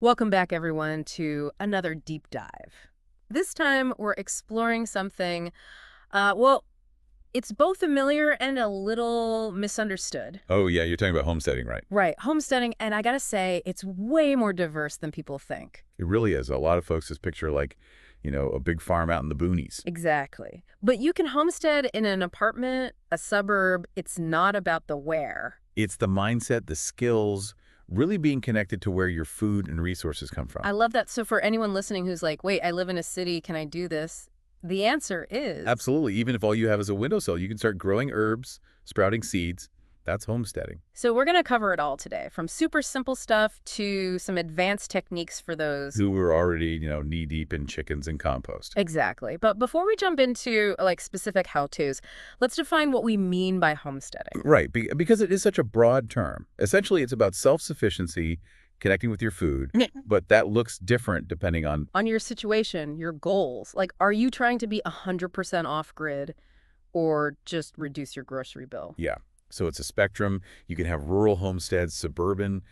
Welcome back, everyone, to another deep dive. This time, we're exploring something, well, it's both familiar and a little misunderstood. Oh, yeah, you're talking about homesteading, right? Right, homesteading, and I gotta say, it's way more diverse than people think. It really is. A lot of folks just picture a big farm out in the boonies. Exactly. But you can homestead in an apartment, a suburb. It's not about the where. It's the mindset, the skills, really being connected to where your food and resources come from. I love that. So for anyone listening who's like, wait, I live in a city, can I do this? The answer is Absolutely. Even if all you have is a windowsill, you can start growing herbs, sprouting seeds. That's homesteading. So we're going to cover it all today, from super simple stuff to some advanced techniques for those. Who were already, knee-deep in chickens and compost. Exactly. But before we jump into like specific how-tos, let's define what we mean by homesteading. Right, because it is such a broad term. Essentially, it's about self-sufficiency, connecting with your food, but that looks different depending on. On your situation, your goals. Like, are you trying to be 100% off-grid or just reduce your grocery bill? Yeah. So it's a spectrum. You can have rural homesteads, suburban,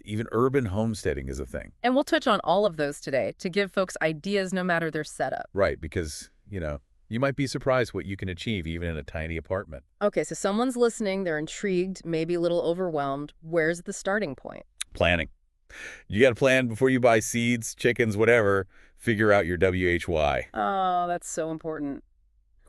even urban homesteading is a thing. And we'll touch on all of those today to give folks ideas no matter their setup. Right, because, you might be surprised what you can achieve even in a tiny apartment. Okay, so someone's listening, they're intrigued, maybe a little overwhelmed. Where's the starting point? Planning. You got to plan before you buy seeds, chickens, whatever. Figure out your WHY. Oh, that's so important.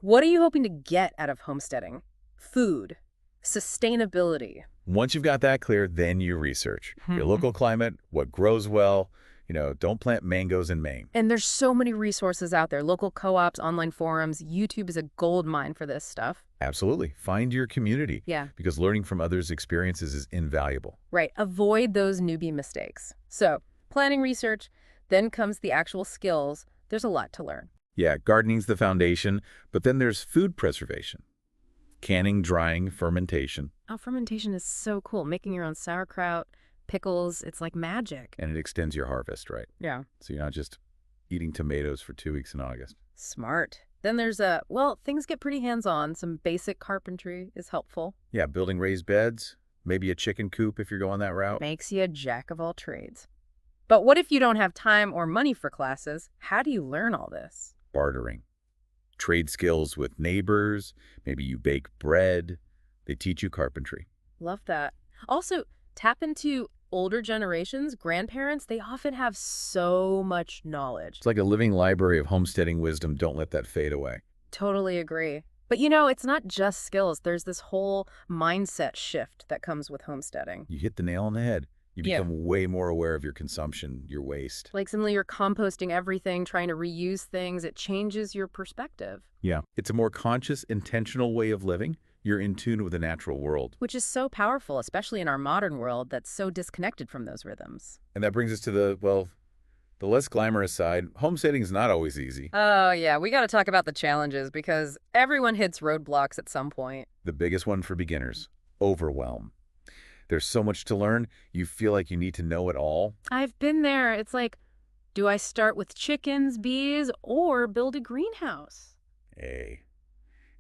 What are you hoping to get out of homesteading? Food, sustainability. Once you've got that clear, then you research your local climate, what grows well. Don't plant mangoes in Maine. And there's so many resources out there, local co-ops, online forums. YouTube is a gold mine for this stuff. Absolutely. Find your community. Yeah. Because learning from others' experiences is invaluable. Right. Avoid those newbie mistakes. So, planning research, then comes the actual skills. There's a lot to learn. Yeah, gardening's the foundation, but then there's food preservation. Canning, drying, fermentation. Oh, fermentation is so cool. Making your own sauerkraut, pickles, it's like magic. And it extends your harvest, right? Yeah. So you're not just eating tomatoes for 2 weeks in August. Smart. Then there's well, things get pretty hands-on. Some basic carpentry is helpful. Yeah, building raised beds, maybe a chicken coop if you're going that route. Makes you a jack of all trades. But what if you don't have time or money for classes? How do you learn all this? Bartering. Trade skills with neighbors. Maybe you bake bread. They teach you carpentry. Love that. Also, tap into older generations, grandparents. They often have so much knowledge. It's like a living library of homesteading wisdom. Don't let that fade away. Totally agree. But it's not just skills. There's this whole mindset shift that comes with homesteading. You hit the nail on the head. You Yeah. become way more aware of your consumption, your waste. Like suddenly you're composting everything, trying to reuse things. It changes your perspective, Yeah. It's a more conscious, intentional way of living. You're in tune with the natural world. which is so powerful, especially in our modern world that's so disconnected from those rhythms. And that brings us to the less glamorous side. Homesteading is not always easy. Oh, yeah. We got to talk about the challenges because everyone hits roadblocks at some point. The biggest one for beginners, overwhelm. There's so much to learn, you feel like you need to know it all. I've been there. It's like, do I start with chickens, bees, or build a greenhouse? Hey.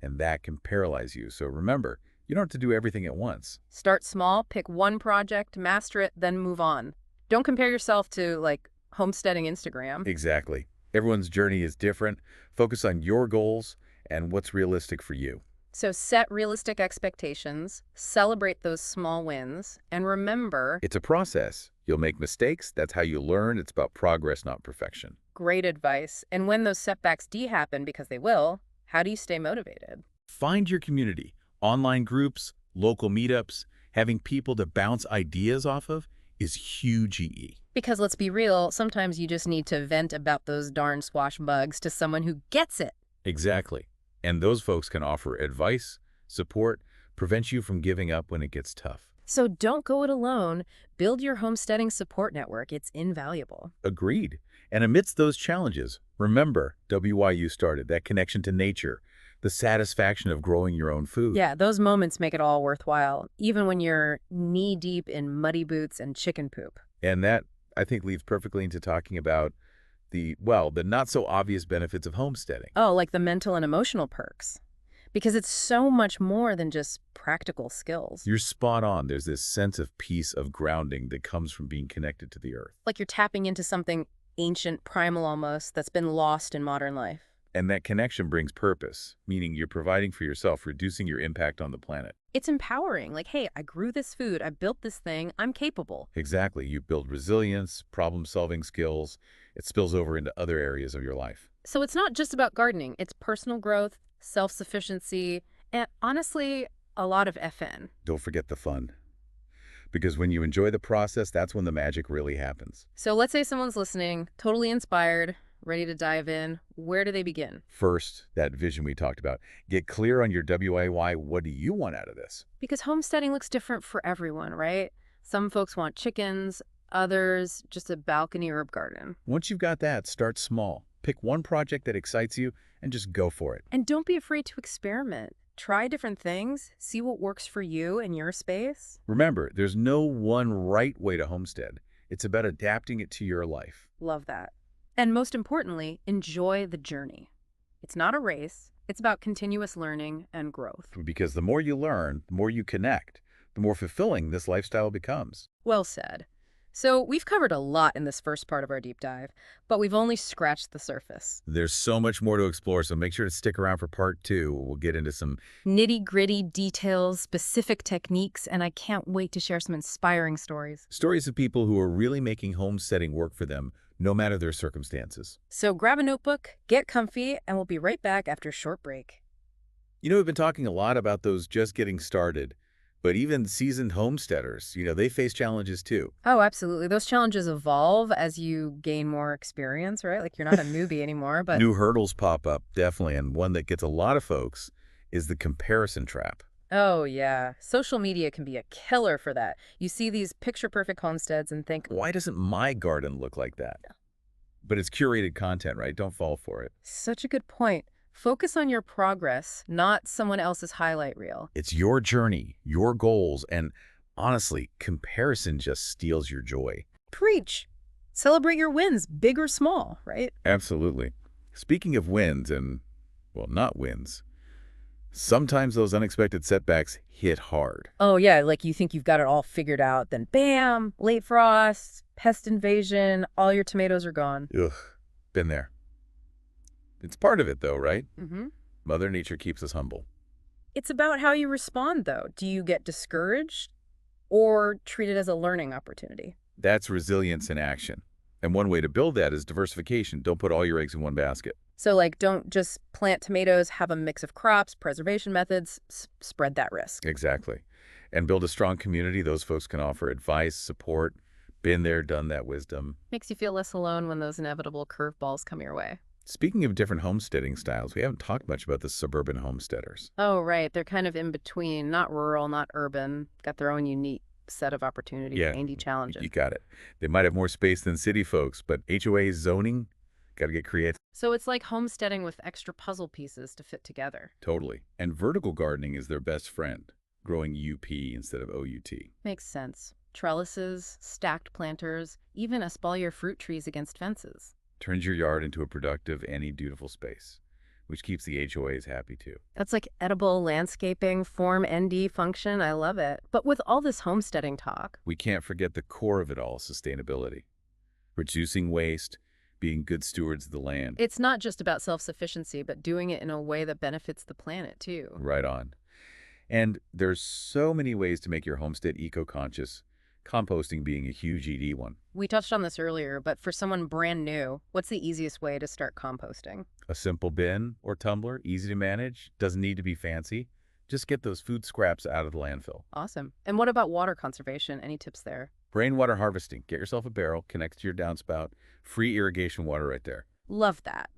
And that can paralyze you. So remember, you don't have to do everything at once. Start small, pick one project, master it, then move on. Don't compare yourself to, like, homesteading Instagram. Exactly. Everyone's journey is different. Focus on your goals and what's realistic for you. So set realistic expectations, celebrate those small wins, and remember, It's a process. You'll make mistakes. That's how you learn. It's about progress, not perfection. great advice. And when those setbacks do happen, because they will, how do you stay motivated? Find your community. Online groups, local meetups, having people to bounce ideas off of is huge EE. Because let's be real, sometimes you just need to vent about those darn squash bugs to someone who gets it. Exactly. And those folks can offer advice, support, prevent you from giving up when it gets tough. So don't go it alone. Build your homesteading support network. It's invaluable. Agreed. And amidst those challenges, remember why you started, that connection to nature, the satisfaction of growing your own food. Yeah, those moments make it all worthwhile, even when you're knee-deep in muddy boots and chicken poop. And that, I think, leads perfectly into talking about the not-so-obvious benefits of homesteading. Oh, like the mental and emotional perks. because it's so much more than just practical skills. You're spot on. There's this sense of peace, of grounding that comes from being connected to the earth. Like you're tapping into something ancient, primal almost, that's been lost in modern life. And that connection brings purpose, meaning you're providing for yourself, reducing your impact on the planet. It's empowering. Like, hey, I grew this food, I built this thing, I'm capable. Exactly. You build resilience, problem-solving skills. It spills over into other areas of your life. So it's not just about gardening. It's personal growth, self-sufficiency, and honestly, a lot of FN. Don't forget the fun. Because when you enjoy the process, that's when the magic really happens. So let's say someone's listening, totally inspired, ready to dive in. Where do they begin? First, that vision we talked about. Get clear on your WIY. What do you want out of this? Because homesteading looks different for everyone, right? Some folks want chickens, others just a balcony herb garden. Once you've got that, start small. Pick one project that excites you and just go for it. And don't be afraid to experiment. Try different things, see what works for you and your space. Remember, there's no one right way to homestead. It's about adapting it to your life. Love that. And most importantly, enjoy the journey. It's not a race. It's about continuous learning and growth. Because the more you learn, the more you connect, the more fulfilling this lifestyle becomes. Well said. So we've covered a lot in this first part of our deep dive, but we've only scratched the surface. There's so much more to explore, so make sure to stick around for part 2. We'll get into some Nitty-gritty details, specific techniques, and I can't wait to share some inspiring stories. stories of people who are really making homesteading work for them, no matter their circumstances. So grab a notebook, get comfy, and we'll be right back after a short break. You know, we've been talking a lot about those just getting started, but even seasoned homesteaders, they face challenges too. Oh, absolutely. Those challenges evolve as you gain more experience, right? Like you're not a newbie anymore, but New hurdles pop up, definitely, and one that gets a lot of folks is the comparison trap. oh yeah, social media can be a killer for that. You see these picture-perfect homesteads and think, Why doesn't my garden look like that? But it's curated content, right? Don't fall for it. such a good point. Focus on your progress, not someone else's highlight reel. It's your journey, your goals, and honestly, comparison just steals your joy. Preach. Celebrate your wins, big or small, right? Absolutely. Speaking of wins and, well, not wins, sometimes those unexpected setbacks hit hard. Oh yeah, like you think you've got it all figured out, then bam, late frost, pest invasion, all your tomatoes are gone. Ugh, been there. It's part of it, though, right? Mm-hmm. Mother Nature keeps us humble. It's about how you respond, though. Do you get discouraged or treat it as a learning opportunity? That's resilience in action. And one way to build that is diversification. Don't put all your eggs in one basket. So, like, don't just plant tomatoes, have a mix of crops, preservation methods, spread that risk. Exactly. And build a strong community. Those folks can offer advice, support, been there, done that wisdom. Makes you feel less alone when those inevitable curveballs come your way. Speaking of different homesteading styles, we haven't talked much about the suburban homesteaders. Oh, right. They're kind of in between, not rural, not urban. Got their own unique set of opportunities, Yeah, handy challenges. you got it. They might have more space than city folks, but HOA zoning, got to get creative. So it's like homesteading with extra puzzle pieces to fit together. Totally. And vertical gardening is their best friend, growing UP instead of OUT. Makes sense. Trellises, stacked planters, even espalier fruit trees against fences. Turns your yard into a productive and beautiful space, which keeps the HOAs happy too. That's like edible landscaping, Form ND function. I love it. But with all this homesteading talk, We can't forget the core of it all, sustainability. Reducing waste, being good stewards of the land. it's not just about self-sufficiency, but doing it in a way that benefits the planet, too. Right on. And there's so many ways to make your homestead eco-conscious, composting being a huge ED one. We touched on this earlier, but for someone brand new, what's the easiest way to start composting? A simple bin or tumbler, easy to manage, doesn't need to be fancy. Just get those food scraps out of the landfill. Awesome. And what about water conservation? Any tips there? Rainwater harvesting. Get yourself a barrel, connect to your downspout, free irrigation water right there. Love that.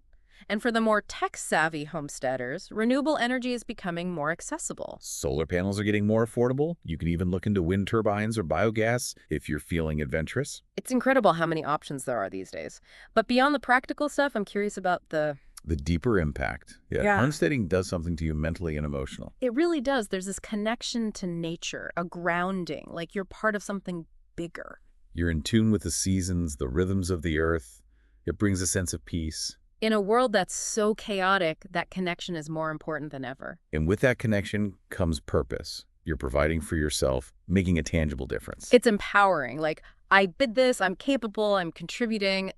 And for the more tech-savvy homesteaders, renewable energy is becoming more accessible. Solar panels are getting more affordable. You can even look into wind turbines or biogas if you're feeling adventurous. It's incredible how many options there are these days. But beyond the practical stuff, I'm curious about the... The deeper impact. Yeah. Homesteading does something to you mentally and emotional. It really does. There's this connection to nature, a grounding, like you're part of something bigger. You're in tune with the seasons, the rhythms of the earth. It brings a sense of peace. In a world that's so chaotic, that connection is more important than ever. And with that connection comes purpose. You're providing for yourself, making a tangible difference. It's empowering. Like, I did this, I'm capable, I'm contributing.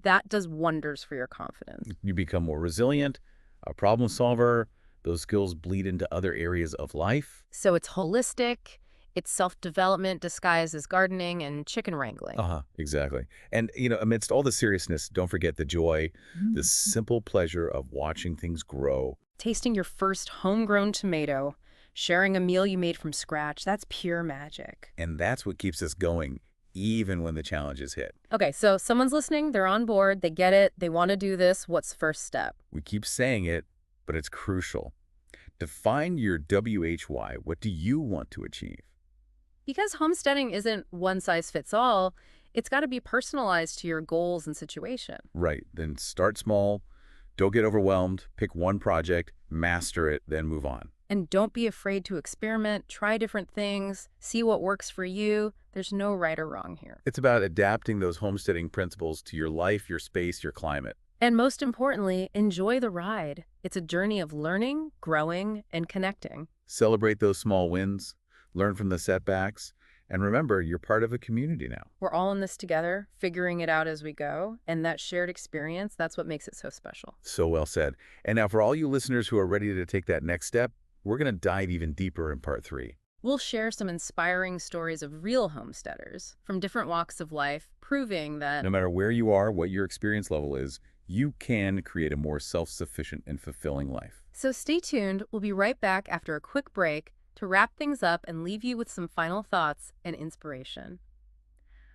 That does wonders for your confidence. You become more resilient, a problem solver. Those skills bleed into other areas of life. So it's holistic, it's self-development disguised as gardening and chicken wrangling. Exactly. And, amidst all the seriousness, don't forget the joy, the simple pleasure of watching things grow. Tasting your first homegrown tomato, sharing a meal you made from scratch, that's pure magic. And that's what keeps us going, even when the challenges hit. Okay, so someone's listening, they're on board, they get it, they want to do this. What's the first step? We keep saying it, but it's crucial. Define your WHY. What do you want to achieve? Because homesteading isn't one size fits all, it's got to be personalized to your goals and situation. Right. Then start small. Don't get overwhelmed. Pick one project, master it, then move on. And don't be afraid to experiment, try different things, see what works for you. There's no right or wrong here. It's about adapting those homesteading principles to your life, your space, your climate. And most importantly, enjoy the ride. It's a journey of learning, growing, and connecting. Celebrate those small wins, learn from the setbacks, and remember, you're part of a community now. We're all in this together, figuring it out as we go, and that shared experience, that's what makes it so special. So well said. And now for all you listeners who are ready to take that next step, we're going to dive even deeper in part 3. We'll share some inspiring stories of real homesteaders from different walks of life, proving that No matter where you are, what your experience level is, you can create a more self-sufficient and fulfilling life. So stay tuned. We'll be right back after a quick break to wrap things up and leave you with some final thoughts and inspiration.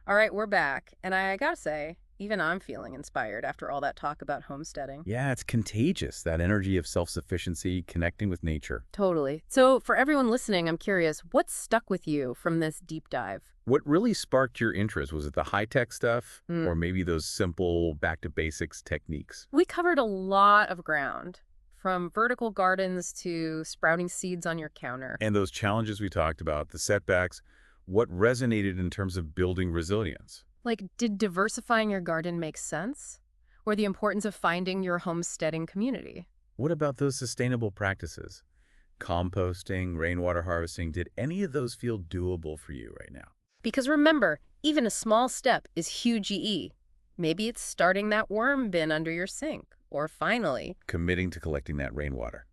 All right, we're back. And I gotta say, even I'm feeling inspired after all that talk about homesteading. Yeah, it's contagious, that energy of self-sufficiency, connecting with nature. Totally. So for everyone listening, I'm curious, what stuck with you from this deep dive? What really sparked your interest? Was it the high-tech stuff or maybe those simple back-to-basics techniques? We covered a lot of ground, from vertical gardens to sprouting seeds on your counter. And those challenges we talked about, the setbacks, what resonated in terms of building resilience? Like, did diversifying your garden make sense? Or the importance of finding your homesteading community? What about those sustainable practices? Composting, rainwater harvesting, did any of those feel doable for you right now? Because remember, even a small step is huge EE. Maybe it's starting that worm bin under your sink, or finally, Committing to collecting that rainwater.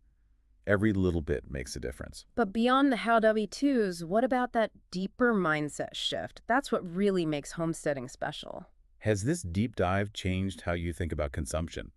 Every little bit makes a difference. but beyond the how W2s, what about that deeper mindset shift? That's what really makes homesteading special. Has this deep dive changed how you think about consumption,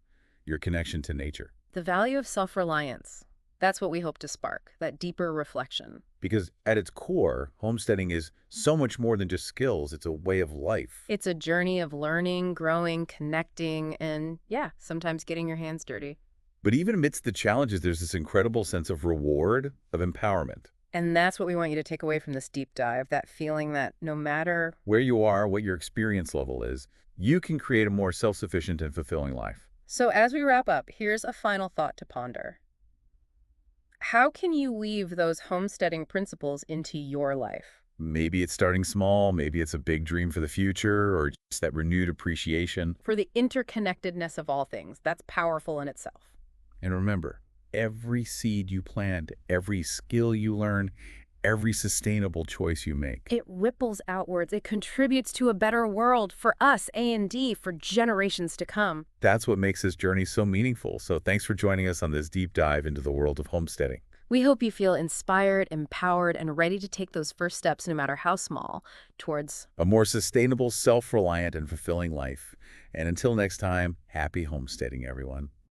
your connection to nature? The value of self-reliance. That's what we hope to spark, that deeper reflection. Because at its core, homesteading is so much more than just skills. It's a way of life. It's a journey of learning, growing, connecting, and yeah, sometimes getting your hands dirty. But even amidst the challenges, there's this incredible sense of reward, of empowerment. And that's what we want you to take away from this deep dive, that feeling that no matter Where you are, what your experience level is, you can create a more self-sufficient and fulfilling life. So as we wrap up, here's a final thought to ponder. How can you weave those homesteading principles into your life? Maybe it's starting small, maybe it's a big dream for the future, or just that renewed appreciation. For the interconnectedness of all things, that's powerful in itself. And remember, every seed you plant, every skill you learn, every sustainable choice you make. It ripples outwards. It contributes to a better world for us, A&D, for generations to come. That's what makes this journey so meaningful. So thanks for joining us on this deep dive into the world of homesteading. We hope you feel inspired, empowered, and ready to take those first steps, no matter how small, towards A more sustainable, self-reliant, and fulfilling life. And until next time, happy homesteading, everyone.